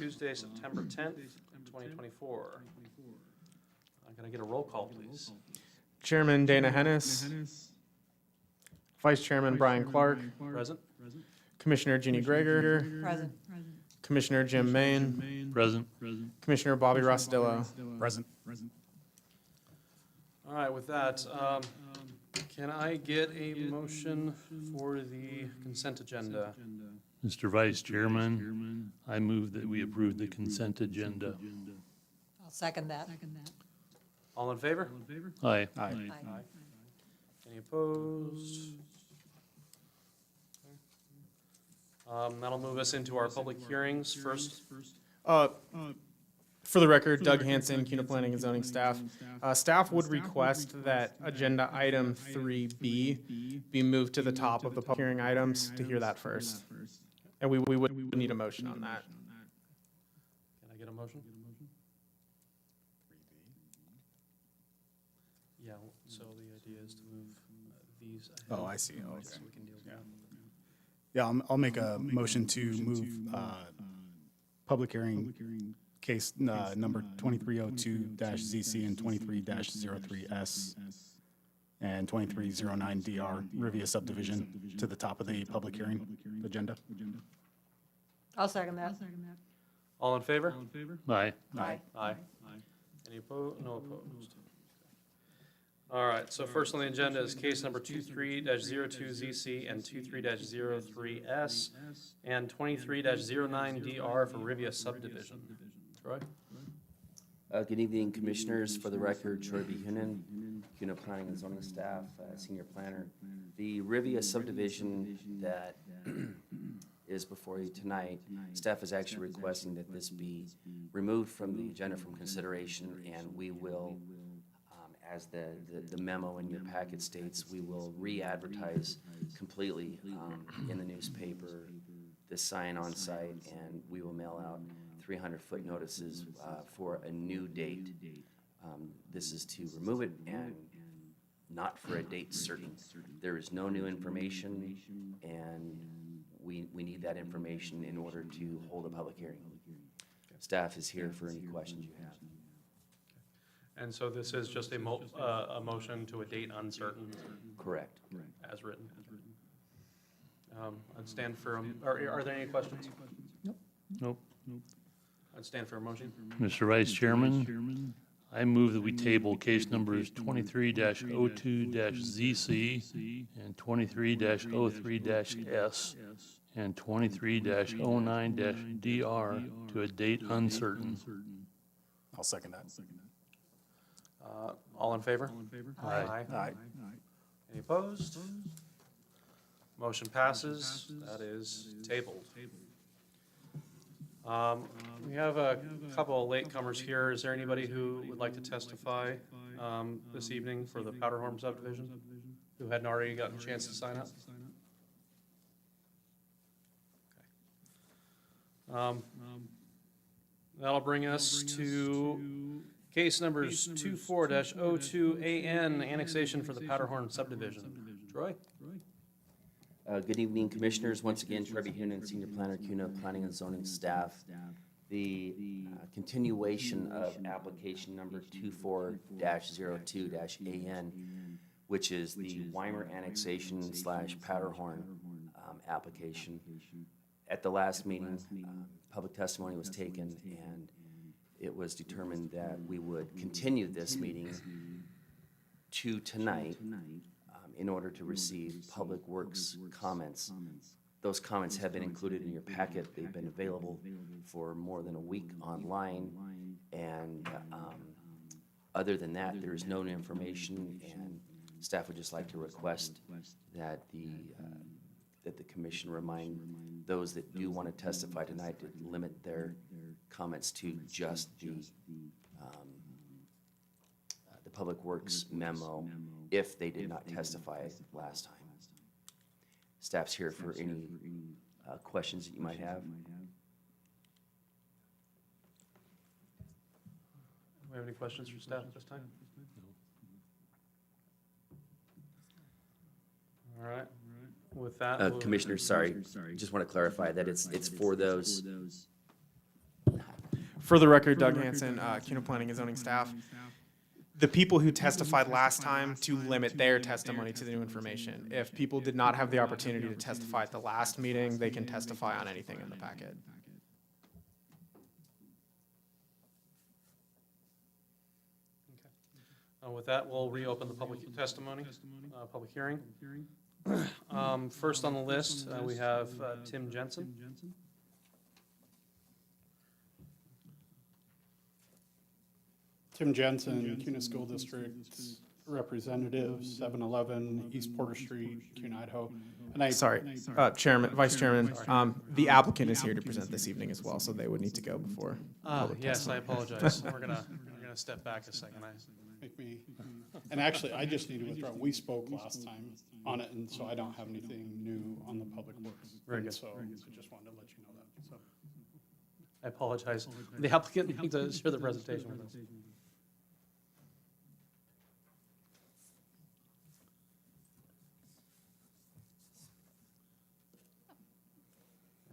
Tuesday, September 10th, 2024. Can I get a roll call, please? Chairman Dana Hennis. Vice Chairman Brian Clark. Present? Commissioner Jeannie Greger. Present. Commissioner Jim Main. Present. Commissioner Bobby Rostillo. Present. All right, with that, can I get a motion for the consent agenda? Mr. Vice Chairman, I move that we approve the consent agenda. I'll second that. All in favor? Aye. Aye. Any opposed? That'll move us into our public hearings first. For the record, Doug Hanson, CUNA Planning and Zoning staff. Staff would request that agenda item 3B be moved to the top of the public hearing items to hear that first. And we would need a motion on that. Can I get a motion? Yeah, so the idea is to move these ahead. Oh, I see. Oh, So okay. we can deal with that. Yeah, I'll make a motion to move public hearing case number 2302-ZC and 23-03S and 2309DR Rivia subdivision to the top of the public hearing agenda. I'll second that. All in favor? Aye. Aye. Aye. Any opposed? No opposed. All right, so first on the agenda is case number 23-02ZC and 23-03S and 23-09DR for Rivia subdivision. Troy? Good evening, Commissioners. For the record, Troy B. Hoonan, CUNA Planning and Zoning Staff, Senior Planner. The Rivia subdivision that is before you tonight, staff is actually requesting that this be removed from the agenda from consideration, and we will, as the memo in your packet states, we will re-advertise completely in the newspaper, the sign on site, and we will mail out 300-foot notices for a new date. This is to remove it and not for a date certain. There is no new information, and we need that information in order to hold a public hearing. Staff is here for any questions you have. And so this is just a motion to a date uncertain Correct. as written. I'd stand for, are there any questions? Nope. I'd stand for a motion. Mr. Vice Chairman, I move that we table case numbers 23-02-ZC and 23-03-S and 23-09-DR to a date uncertain. I'll second that. All in favor? Aye. Aye. Any opposed? Motion passes. That is tabled. We have a couple of latecomers here. Is there anybody who would like to testify this evening for the Powderhorn subdivision who hadn't already gotten a chance to sign up? Okay. That'll bring us to case numbers 24-02AN, annexation for the Powderhorn subdivision. Troy? Good evening, Commissioners. Once again, Troy B. Hoonan, Senior Planner, CUNA Planning and Zoning Staff. The continuation of application number 24-02-AN, which is the Weimer annexation / Powderhorn application. At the last meeting, public testimony was taken, and it was determined that we would continue this meeting to tonight in order to receive Public Works comments. Those comments have been included in your packet. They've been available for more than a week online, and other than that, there is no new information, and staff would just like to request that the commission remind those that do want to testify tonight to limit their comments to just the Public Works memo if they did not testify last time. Staff's here for any questions that you might have. Do we have any questions for staff at this time? All right. With that, Commissioner, sorry, just want to clarify that it's for those For the record, Doug Hanson, CUNA Planning and Zoning staff. The people who testified last time to limit their testimony to the new information. If people did not have the opportunity to testify at the last meeting, they can testify on anything in the packet. With that, we'll reopen the public testimony, public hearing. First on the list, we have Tim Jensen. Tim Jensen, CUNA School District Representative, 711 East Porter Street, CUNA, Idaho. And Vice Chairman, the applicant is here to present this evening as well, so they would need to go before. Yes, I apologize. We're gonna step back a second. And actually, I just need to withdraw. We spoke last time on it, and so I don't have anything new on the public works. Very And good. So I just wanted to let you know that, so. I apologize. The applicant needs to share the presentation with us.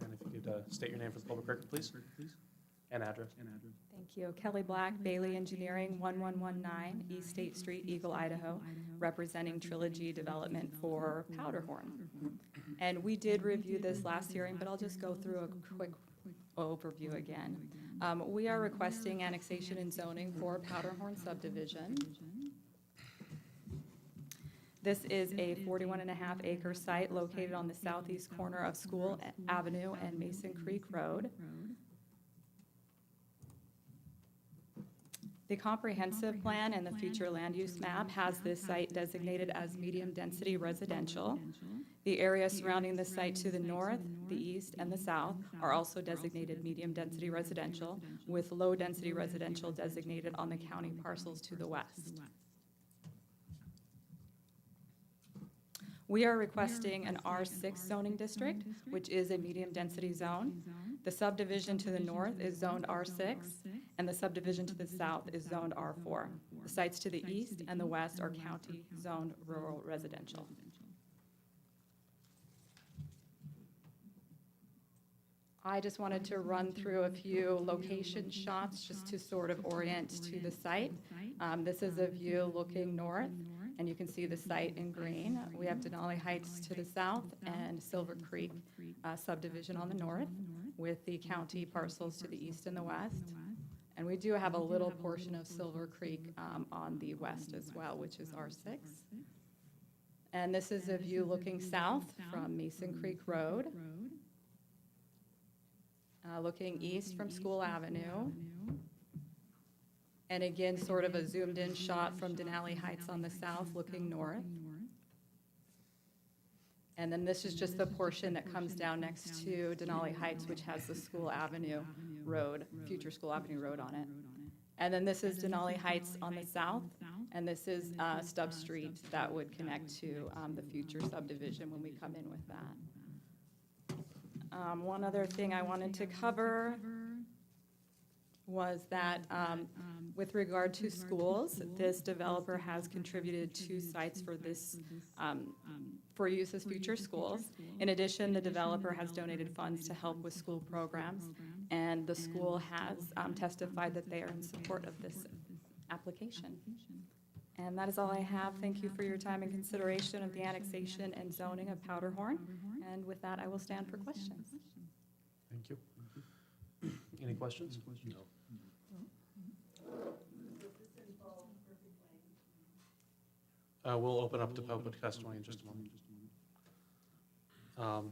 And if you could state your name for the public record, please, and address. Thank you. Kelly Black, Bailey Engineering, 1119 East State Street, Eagle, Idaho, representing Trilogy Development for Powderhorn. And we did review this last hearing, but I'll just go through a quick overview again. We are requesting annexation and zoning for Powderhorn subdivision. This is a 41.5 acre site located on the southeast corner of School Avenue and Mason Creek Road. The comprehensive plan and the future land use map has this site designated as medium-density residential. The area surrounding the site to the north, the east, and the south are also designated medium-density residential, with low-density residential designated on the county parcels to the west. We are requesting an R6 zoning district, which is a medium-density zone. The subdivision to the north is zoned R6, and the subdivision to the south is zoned R4. The sites to the east and the west are county-zoned rural residential. I just wanted to run through a few location shots just to sort of orient to the site. This is a view looking north, and you can see the site in green. We have Denali Heights to the south and Silver Creek subdivision on the north, with the county parcels to the east and the west. And we do have a little portion of Silver Creek on the west as well, which is R6. And this is a view looking south from Mason Creek Road. Looking east from School Avenue. And again, sort of a zoomed in shot from Denali Heights on the south looking north. And then this is just the portion that comes down next to Denali Heights, which has the School Avenue Road, future School Avenue Road on it. And then this is Denali Heights on the south, and this is Stubb Street that would connect to the future subdivision when we come in with that. One other thing I wanted to cover was that with regard to schools, this developer has contributed 2 sites for this, for use as future schools. In addition, the developer has donated funds to help with school programs, and the school has testified that they are in support of this application. And that is all I have. Thank you for your time and consideration of the annexation and zoning of Powderhorn. And with that, I will stand for questions. Thank you. Any questions? No. We'll open up to public testimony in just a moment. All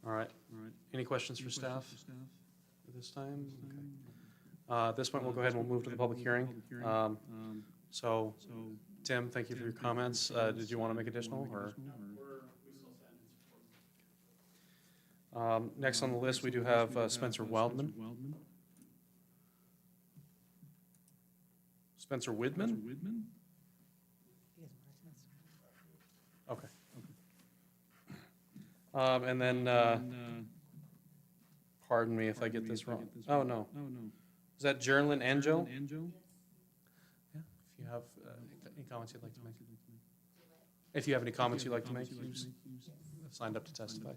right. Any questions for staff at this time? Okay. At this point, we'll go ahead and we'll move to the public hearing. So, Tim, thank you for your comments. Did you want to make additional, or? Next on the list, we do have Spencer Wildman. Spencer Widman? Okay. And then, pardon me if I get this wrong. Oh, no. Is that Jerlyn Angel? Yeah, if you have any comments you'd like to make. If you have any comments you'd like to make, you signed up to testify.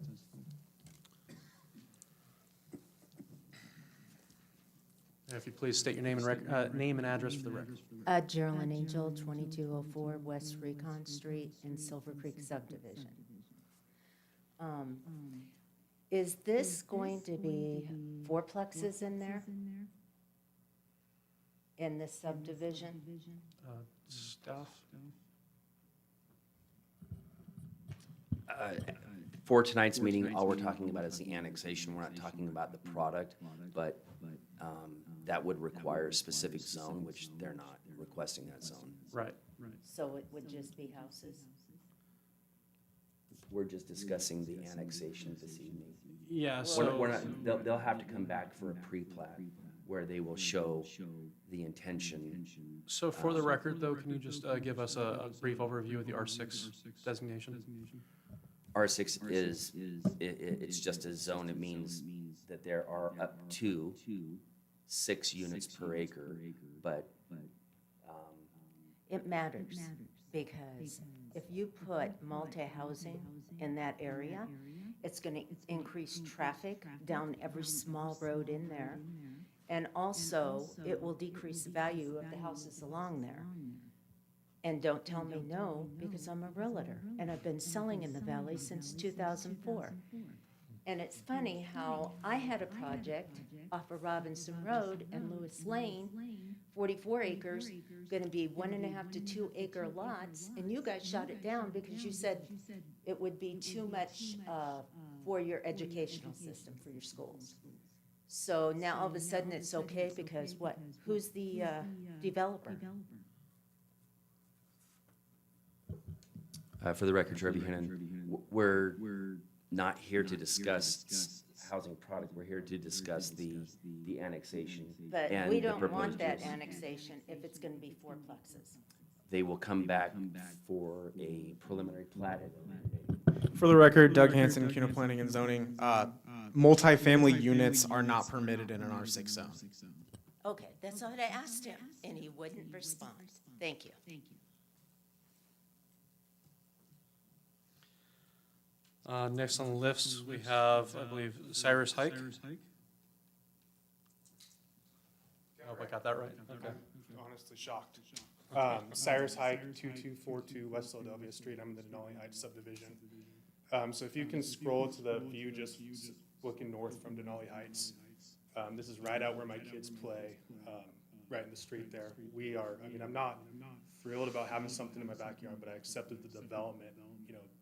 And if you please state your name and name and address for the record. Geraldine Angel, 2204 West Recon Street in Silver Creek subdivision. Is this going to be fourplexes in there? In this subdivision? Staff? For tonight's meeting, all we're talking about is the annexation. We're not talking about the product, but that would require a specific zone, which they're not requesting that zone. Right. So it would just be houses? We're just discussing the annexation this evening. Yeah, We're so, not, they'll have to come back for a pre-plat where they will show the intention. so for the record, though, can you just give us a brief overview of the R6 designation? R6 is, it's just a zone. It means that there are up to 6 units per acre, but It matters, because if you put multi-housing in that area, it's gonna increase traffic down every small road in there. And also, it will decrease the value of the houses along there. And don't tell me no, because I'm a realtor, and I've been selling in the valley since 2004. And it's funny how I had a project off of Robinson Road and Lewis Lane, 44 acres, gonna be 1.5 to 2 acre lots, and you guys shot it down because you said it would be too much for your educational system, for your schools. So now all of a sudden it's okay because what? Who's the developer? For the record, Jeremy Hennon, we're not here to discuss housing product. We're here to discuss the annexation But and we the don't want proposed that use. annexation if it's gonna be fourplexes. They will come back for a preliminary plat. For the record, Doug Hanson, CUNA Planning and Zoning. Multifamily units are not permitted in an R6 zone. Okay, that's what I asked him, and he wouldn't respond. Thank you. Next on the list, we have, I believe, Cyrus Hike. I hope I got that right. Okay. Honestly shocked. Cyrus Hike, 2242 West Philadelphia Street. I'm in the Denali Heights subdivision. So if you can scroll to the view just looking north from Denali Heights, this is right out where my kids play, right in the street there. I'm not thrilled about having something in my backyard, but I accepted the development.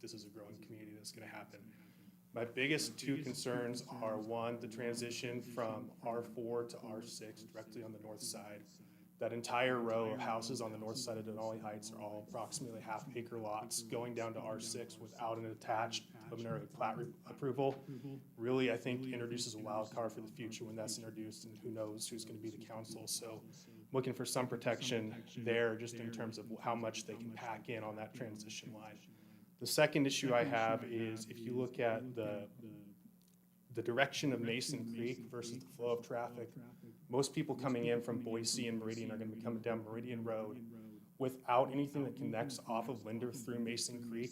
This is a growing community that's gonna happen. My biggest two concerns are, one, the transition from R4 to R6 directly on the north side. That entire row of houses on the north side of Denali Heights are all approximately half-acre lots going down to R6 without an attached preliminary plat approval. Really, I think introduces a wild card for the future when that's introduced, and who knows who's gonna be the council. So looking for some protection there just in terms of how much they can pack in on that transition line. The second issue I have is if you look at the direction of Mason Creek versus the flow of traffic, most people coming in from Boise and Meridian are gonna be coming down Meridian Road without anything that connects off of Linder through Mason Creek.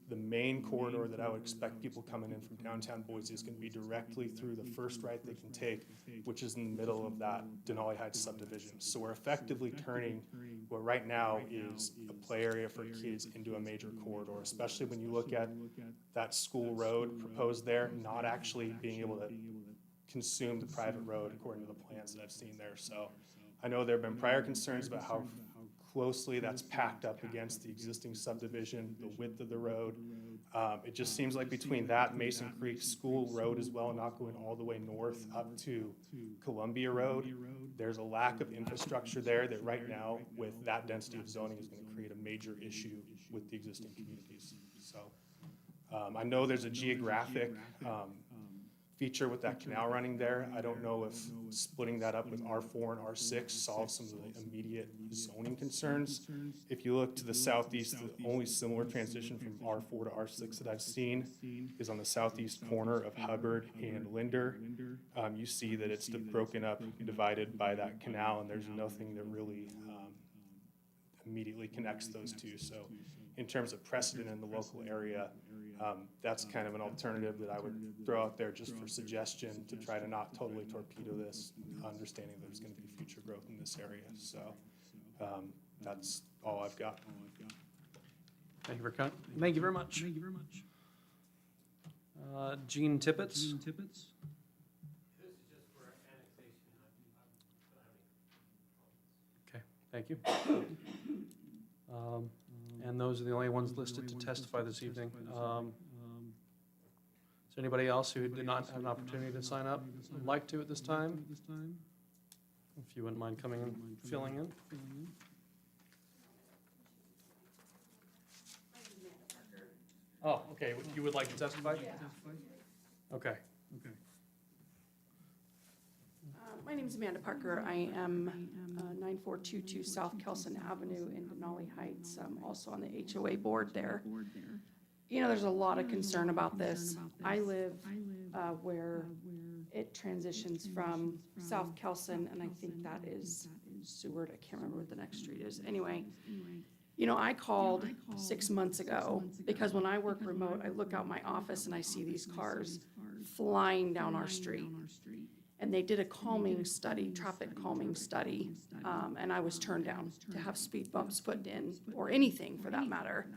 The main corridor that I would expect people coming in from downtown Boise is gonna be directly through the first right they can take, which is in the middle of that Denali Heights subdivision. So we're effectively turning what right now is a play area for kids into a major corridor, especially when you look at that school road proposed there, not actually being able to consume the private road according to the plans that I've seen there. So I know there have been prior concerns about how closely that's packed up against the existing subdivision, the width of the road. It just seems like between that Mason Creek School Road as well, not going all the way north up to Columbia Road, there's a lack of infrastructure there that right now, with that density of zoning, is gonna create a major issue with the existing communities. So I know there's a geographic feature with that canal running there. I don't know if splitting that up with R4 and R6 solves some of the immediate zoning concerns. If you look to the southeast, the only similar transition from R4 to R6 that I've seen is on the southeast corner of Hubbard and Linder. You see that it's broken up, divided by that canal, and there's nothing that really immediately connects those two. So in terms of precedent in the local area, that's kind of an alternative that I would throw out there just for suggestion to try to not totally torpedo this, understanding there's going to be future growth in this area. So that's all I've got. Thank you very much. Gene Tippett? Okay, thank you. And those are the only ones listed to testify this evening. Is there anybody else who did not have an opportunity to sign up, would like to at this time? If you wouldn't mind coming and filling in. Oh, okay, you would like to testify? Okay. My name is Amanda Parker. I am 9422 South Kelson Avenue in Denali Heights. I'm also on the HOA board there. You know, there's a lot of concern about this. I live where it transitions from South Kelson, and I think that is Seward. I can't remember what the next street is. Anyway, you know, I called 6 months ago because when I work remote, I look out my office and I see these cars flying down our street. And they did a calming study, traffic calming study, and I was turned down to have speed bumps put in, or anything for that matter.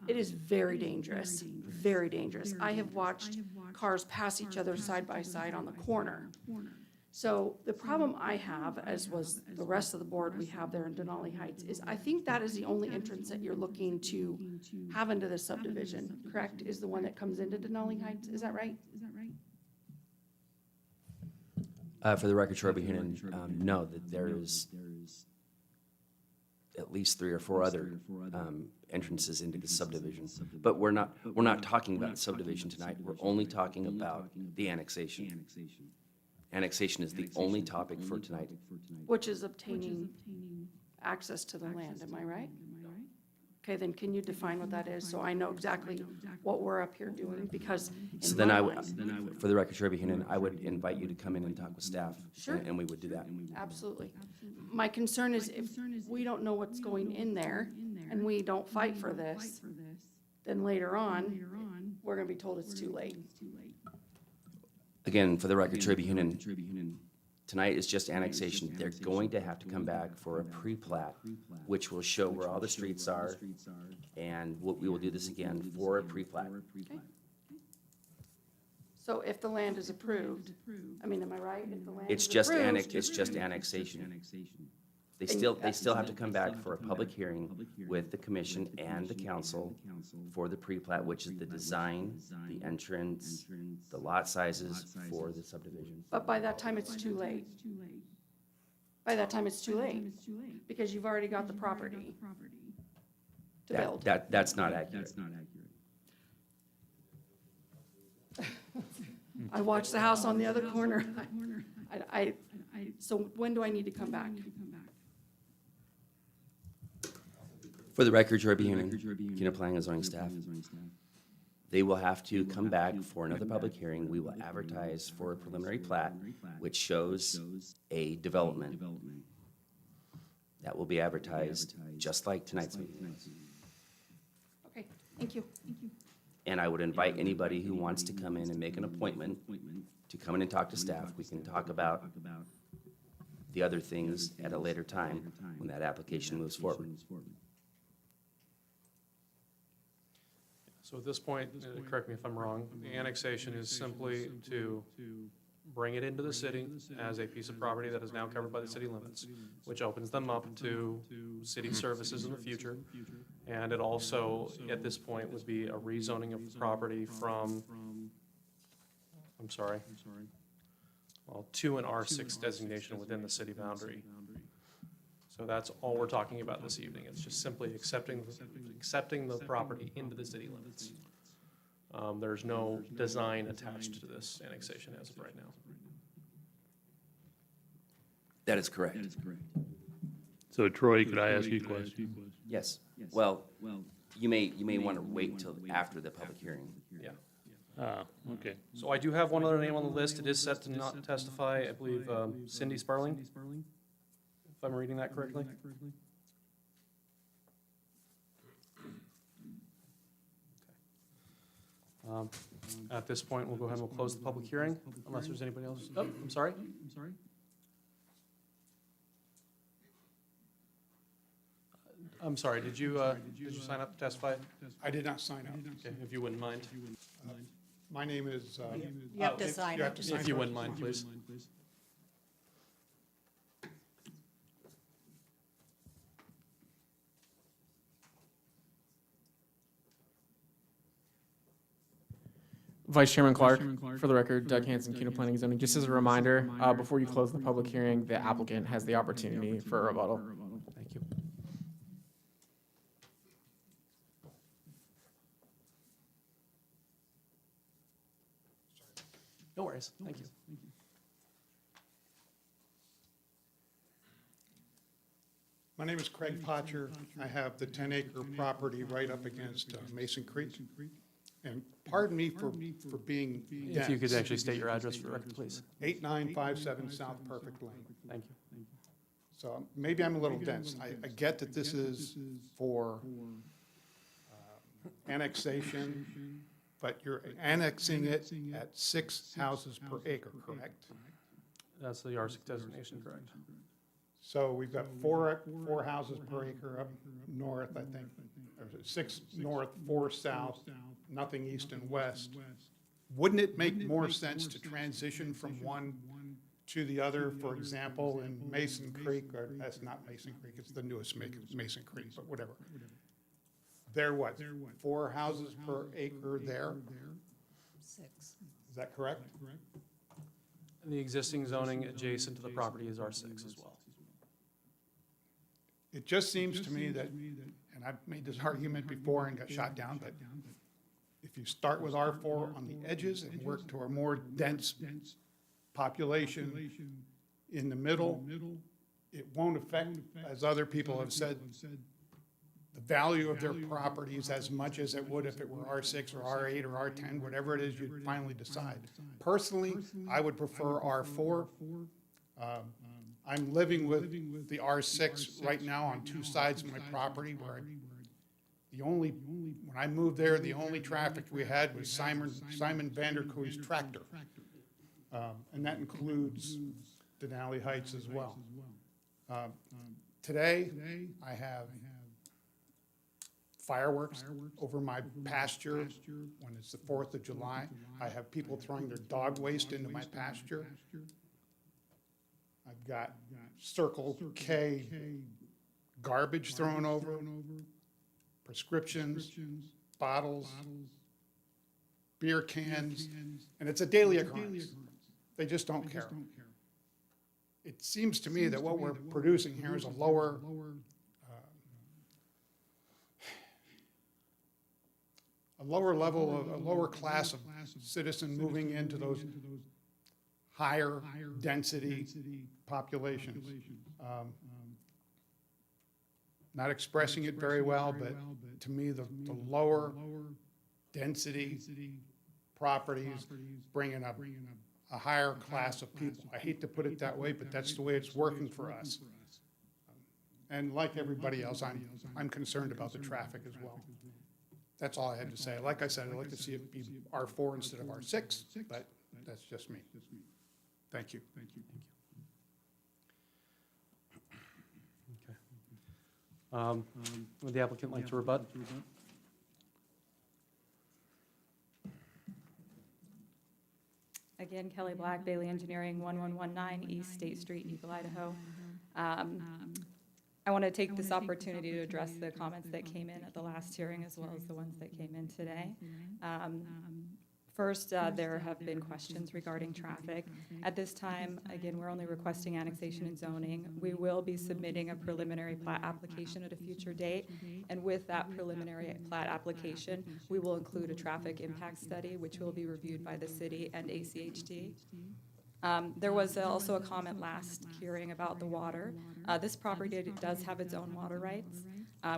It is very dangerous, very dangerous. I have watched cars pass each other side by side on the corner. So the problem I have, as was the rest of the board we have there in Denali Heights, is I think that is the only entrance that you're looking to have into the subdivision, correct? Is the one that comes into Denali Heights, is that right? For the record, Troy Buchanan, no, that there is at least 3 or 4 other entrances into the subdivision. But we're not talking about subdivision tonight. We're only talking about the annexation. Annexation is the only topic for tonight. Which is obtaining access to the land, am I right? Okay, then can you define what that is, so I know exactly what we're up here doing, because So in then my I mind, would, for the record, Troy Buchanan, I would invite you to come in and talk with staff. Sure. And we would do that. absolutely. My concern is if we don't know what's going in there, and we don't fight for this, then later on, we're gonna be told it's too late. Again, for the record, Troy Buchanan, tonight is just annexation. They're going to have to come back for a pre-plat, which will show where all the streets are, and we will do this again for a pre-plat. So if the land is approved, I mean, am I right? If the land It's is just approved, it's just annexation. They still have to come back for a public hearing with the commission and the council for the pre-plat, which is the design, the entrance, the lot sizes for the subdivision. But by that time, it's too late. By that time, it's too late, because you've already got the property to build. That's not accurate. I watched the house on the other corner. So when do I need to come back? For the record, Troy Buchanan, CUNA Planning and Zoning staff, they will have to come back for another public hearing. We will advertise for a preliminary plat, which shows a development. That will be advertised just like tonight's meeting. Okay, thank you. And I would invite anybody who wants to come in and make an appointment to come in and talk to staff. We can talk about the other things at a later time when that application moves forward. So at this point, correct me if I'm wrong, the annexation is simply to bring it into the city as a piece of property that is now covered by the city limits, which opens them up to city services in the future. And it also, at this point, would be a rezoning of the property from, to an R6 designation within the city boundary. So that's all we're talking about this evening. It's just simply accepting the property into the city limits. There's no design attached to this annexation as of right now. That is correct. So Troy, could I ask you a question? Yes. Well, you may want to wait until after the public hearing. Yeah. Okay. So I do have one other name on the list. It is set to not testify, I believe, Cindy Sparling, if I'm reading that correctly. At this point, we'll go ahead and we'll close the public hearing, unless there's anybody else. Oh, I'm sorry. I'm sorry, did you sign up to testify? I did not sign up. Okay, if you wouldn't mind. My name is, You have to sign up. If you wouldn't mind, please. Vice Chairman Clark, for the record, Doug Hanson, CUNA Planning and Zoning. Just as a reminder, before you close the public hearing, the applicant has the opportunity for a rebuttal. Thank you. No worries, thank you. my name is Craig Potcher. I have the 10-acre property right up against Mason Creek. And pardon me for being dense. If you could actually state your address for the record, please. 8957 South Perfect Lane. Thank you. So maybe I'm a little dense. I get that this is for annexation, but you're annexing it at 6 houses per acre, correct? That's the R6 designation, correct? So we've got four houses per acre up north, I think, or 6 north, 4 south, nothing east and west. Wouldn't it make more sense to transition from one to the other? For example, in Mason Creek, or that's not Mason Creek, it's the newest Mason Creek, but whatever. There what, 4 houses per acre there? 6. Is that correct? And the existing zoning adjacent to the property is R6 as well. It just seems to me that, and I've made this argument before and got shot down, but if you start with R4 on the edges and work to a more dense population in the middle, it won't affect, as other people have said, the value of their properties as much as it would if it were R6 or R8 or R10, whatever it is you finally decide. Personally, I would prefer R4. I'm living with the R6 right now on 2 sides of my property where when I moved there, the only traffic we had was Simon Vanderkooi's tractor. And that includes Denali Heights as well. Today, I have fireworks over my pasture when it's the 4th of July. I have people throwing their dog waste into my pasture. I've got Circle K garbage thrown over, prescriptions, bottles, beer cans, and it's a daily occurrence. They just don't care. It seems to me that what we're producing here is a lower level, a lower class of citizen moving into those higher density populations. Not expressing it very well, but to me, the lower density properties bringing up a higher class of people. I hate to put it that way, but that's the way it's working for us. And like everybody else, I'm concerned about the traffic as well. That's all I had to say. Like I said, I'd like to see it be R4 instead of R6, but that's just me. Thank you. Okay. Would the applicant like to rebut? Again, Kelly Black, Bailey Engineering, 1119 East State Street, Eagle, Idaho. I want to take this opportunity to address the comments that came in at the last hearing as well as the ones that came in today. First, there have been questions regarding traffic. At this time, again, we're only requesting annexation and zoning. We will be submitting a preliminary plat application at a future date. And with that preliminary plat application, we will include a traffic impact study, which will be reviewed by the city and ACHD. There was also a comment last hearing about the water. This property does have its own water rights.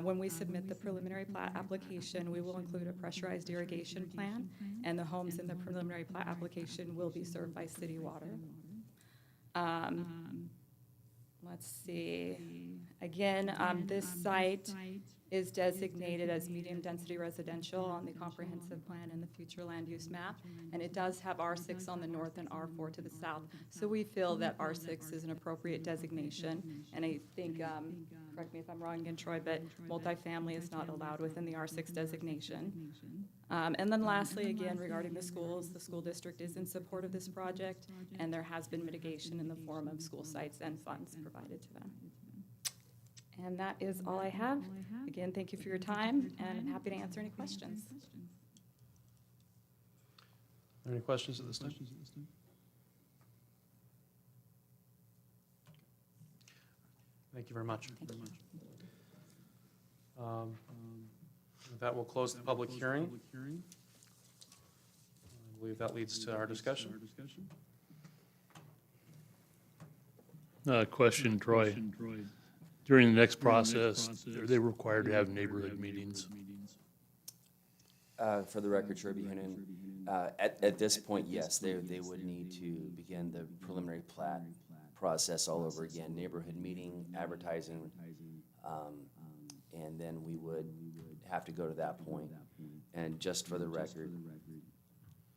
When we submit the preliminary plat application, we will include a pressurized irrigation plan, and the homes in the preliminary plat application will be served by city water. Let's see. Again, this site is designated as medium-density residential on the comprehensive plan and the future land use map. And it does have R6 on the north and R4 to the south. So we feel that R6 is an appropriate designation. And I think, correct me if I'm wrong again, Troy, but multifamily is not allowed within the R6 designation. And then lastly, again, regarding the schools, the school district is in support of this project, and there has been mitigation in the form of school sites and funds provided to them. And that is all I have. Again, thank you for your time, and I'm happy to answer any questions. Any questions at this time? Thank you very much. With that, we'll close the public hearing. I believe that leads to our discussion. Question, Troy. During the next process, are they required to have neighborhood meetings? For the record, Troy Buchanan, at this point, yes, they would need to begin the preliminary plat process all over again, neighborhood meeting, advertising, and then we would have to go to that point. And just for the record,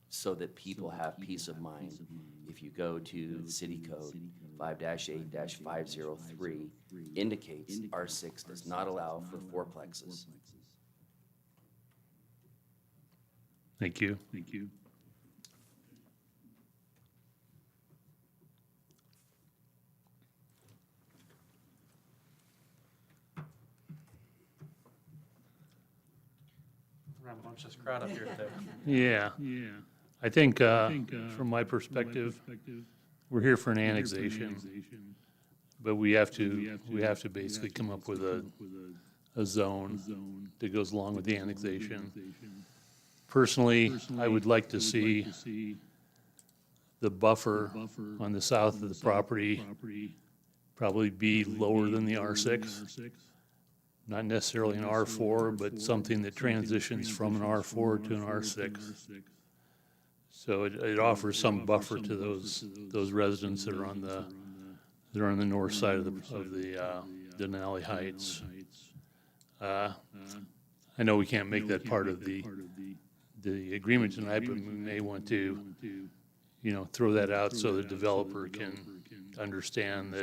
so that people have peace of mind, if you go to the city code, 5-8-503 indicates R6 does not allow for fourplexes. Thank you. Thank you. We're gonna have a bunch of this crowd up here today. Yeah. I think, from my perspective, we're here for an annexation, but we have to basically come up with a zone that goes along with the annexation. Personally, I would like to see the buffer on the south of the property probably be lower than the R6. Not necessarily an R4, but something that transitions from an R4 to an R6. So it offers some buffer to those residents that are on the north side of the Denali Heights. I know we can't make that part of the agreement tonight, but we may want to, throw that out so the developer can understand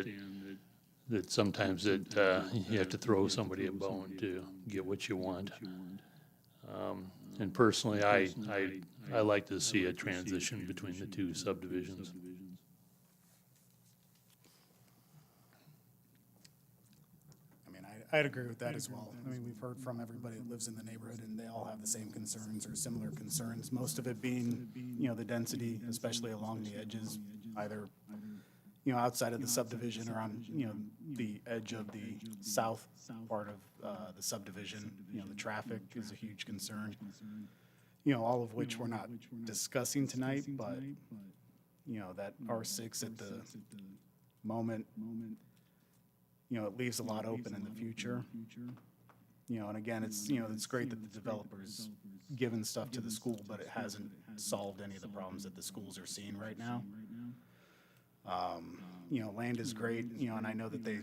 that sometimes you have to throw somebody a bone to get what you want. And personally, I like to see a transition between the two subdivisions. I mean, I'd agree with that as well. I mean, we've heard from everybody that lives in the neighborhood, and they all have the same concerns or similar concerns, most of it being, the density, especially along the edges, either, outside of the subdivision or on, the edge of the south part of the subdivision. The traffic is a huge concern, all of which we're not discussing tonight, but, that R6 at the moment, it leaves a lot open in the future. And again, it's great that the developer's given stuff to the school, but it hasn't solved any of the problems that the schools are seeing right now. Land is great, and I know that they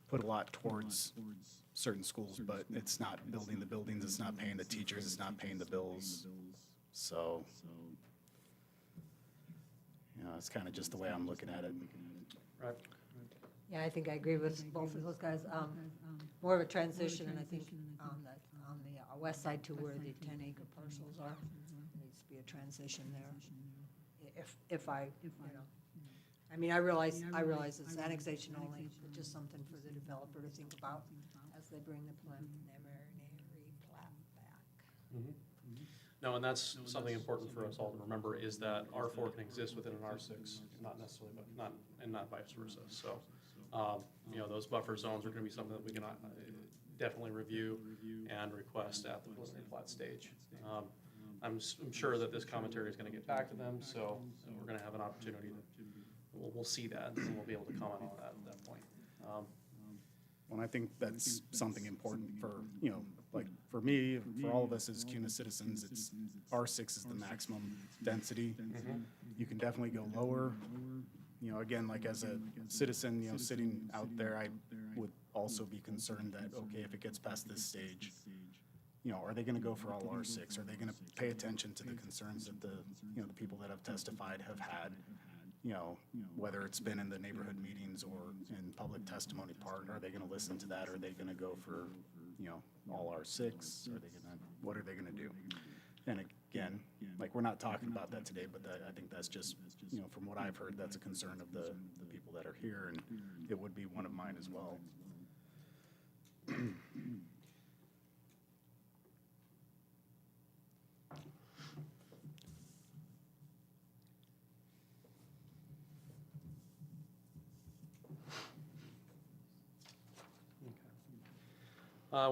put a lot towards certain schools, but it's not building the buildings, it's not paying the teachers, it's not paying the bills. So, it's kind of just the way I'm looking at it. Right. Yeah, I think I agree with both of those guys. More of a transition, and I think on the west side to where the 10-acre parcels are, there needs to be a transition there. If I realize it's annexation only, but just something for the developer to think about as they bring the preliminary plat back. No, and that's something important for us all to remember, is that R4 can exist within an R6, not necessarily, but not vice versa. So, those buffer zones are gonna be something that we can definitely review and request at the preliminary plat stage. I'm sure that this commentary is gonna get back to them, so we're gonna have an opportunity to, we'll see that, and we'll be able to comment on that at that point. Well, I think that's something important for, like, for me, for all of us as CUNA citizens, it's R6 is the maximum density. You can definitely go lower. Again, like as a citizen, sitting out there, I would also be concerned that, okay, if it gets past this stage, you know, are they gonna go for all R6? Are they gonna pay attention to the concerns that the, you know, the people that have testified have had? You know, whether it's been in the neighborhood meetings or in public testimony part, are they gonna listen to that? Are they gonna go for, you know, all R6? Are they gonna, what are they gonna do? And again, like, we're not talking about that today, but I think that's just, you know, from what I've heard, that's a concern of the people that are here, and it would be one of mine as well.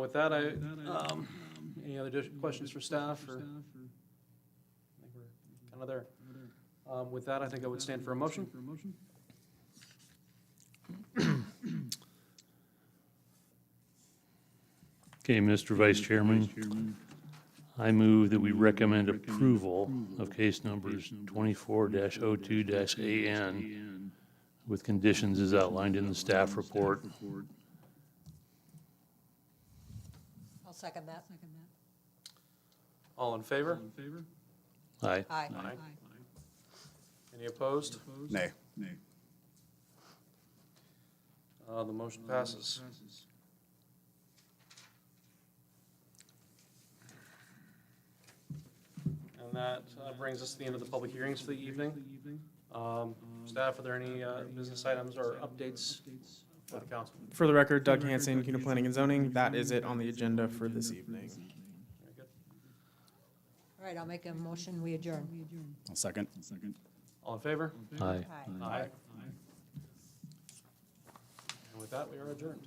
With that, any other questions for staff, or? I think we're kind of there. With that, I think I would stand for a motion. Okay, Mr. Vice Chairman, I move that we recommend approval of case numbers 24-02-AN with conditions as outlined in the staff report. I'll second that. All in favor? Aye. Aye. Any opposed? Nay. The motion passes. And that brings us to the end of the public hearings for the evening. Staff, are there any business items or updates for the council? For the record, Doug Hansen, CUNA Planning and Zoning. That is it on the agenda for this evening. Very good. All right, I'll make a motion, we adjourn. I'll second. All in favor? Aye. Aye. And with that, we are adjourned.